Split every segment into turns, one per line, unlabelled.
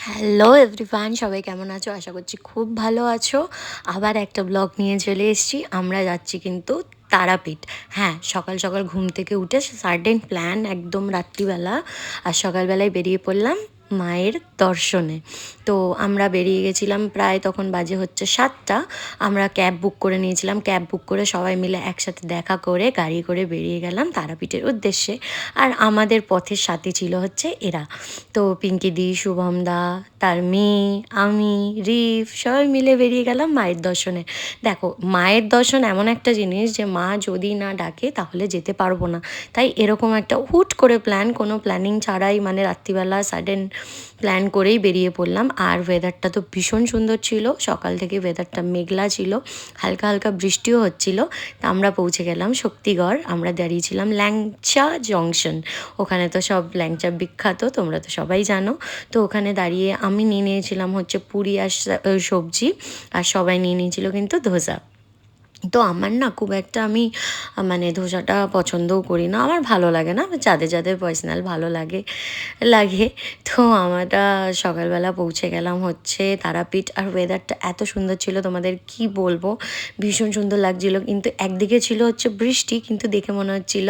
Hello everyone, সবাই কেমন আছো? আশা করছি খুব ভালো আছো। আবার একটা ব্লগ নিয়ে চলে এসেছি। আমরা যাচ্ছি কিন্তু তারাপীঠ। হ্যাঁ, সকাল সকাল ঘুম থেকে উঠে সাডেন প্ল্যান, একদম রাত্রিবেলা আর সকালবেলায় বেরিয়ে পড়লাম মায়ের দর্শনে। তো আমরা বেরিয়ে গেছিলাম, প্রায় তখন বাজে হচ্ছে 7টা। আমরা ক্যাব বুক করে নিয়েছিলাম, ক্যাব বুক করে সবাই মিলে একসাথে দেখা করে গাড়ি করে বেরিয়ে গেলাম তারাপীঠের উদ্দেশ্যে। আর আমাদের পথের সাথী ছিল হচ্ছে এরা, তো পিঙ্কি দি, শুভম দা, তার মেয়ে, আমি, রিফ সবাই মিলে বেরিয়ে গেলাম মায়ের দর্শনে। দেখো, মায়ের দর্শন এমন একটা জিনিস যে মা যদি না ডাকে তাহলে যেতে পারবো না। তাই এরকম একটা হুট করে প্ল্যান, কোনো প্ল্যানিং ছাড়াই, মানে রাত্রিবেলা সাডেন প্ল্যান করেই বেরিয়ে পড়লাম। আর ওয়েদারটা তো ভীষণ সুন্দর ছিল, সকাল থেকে ওয়েদারটা মেঘলা ছিল, হালকা হালকা বৃষ্টিও হচ্ছিল। তা আমরা পৌঁছে গেলাম শক্তিগড়। আমরা দাঁড়িয়েছিলাম ল্যাংচা জংশন, ওখানে তো সব ল্যাংচা বিখ্যাত, তোমরা তো সবাই জানো। তো ওখানে দাঁড়িয়ে আমি নিয়ে নিয়েছিলাম হচ্ছে পুরি আর সবজি, আর সবাই নিয়ে নিয়েছিল কিন্তু ধোসা। তো আমার না খুব একটা, আমি মানে ধোসাটা পছন্দও করি না, আমার ভালো লাগে না, যাদের যাদের পার্সোনাল ভালো লাগে লাগে। তো আমরা সকালবেলা পৌঁছে গেলাম হচ্ছে তারাপীঠ। আর ওয়েদারটা এত সুন্দর ছিল, তোমাদের কি বলবো, ভীষণ সুন্দর লাগছিল। কিন্তু একদিকে ছিল হচ্ছে বৃষ্টি, কিন্তু দেখে মনে হচ্ছিল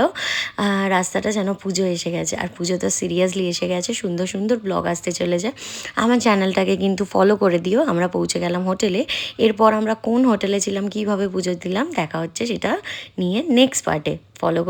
রাস্তাটা যেন পুজো এসে গেছে। আর পুজো তো সিরিয়াসলি এসে গেছে, সুন্দর সুন্দর ব্লগ আসতে চলে যায়। আমার চ্যানেলটাকে কিন্তু ফলো করে দিও। আমরা পৌঁছে গেলাম হোটেলে। এরপর আমরা কোন হোটেলে ছিলাম, কীভাবে পুজো দিলাম, দেখা হচ্ছে সেটা নিয়ে নেক্সট পার্টে। ফলো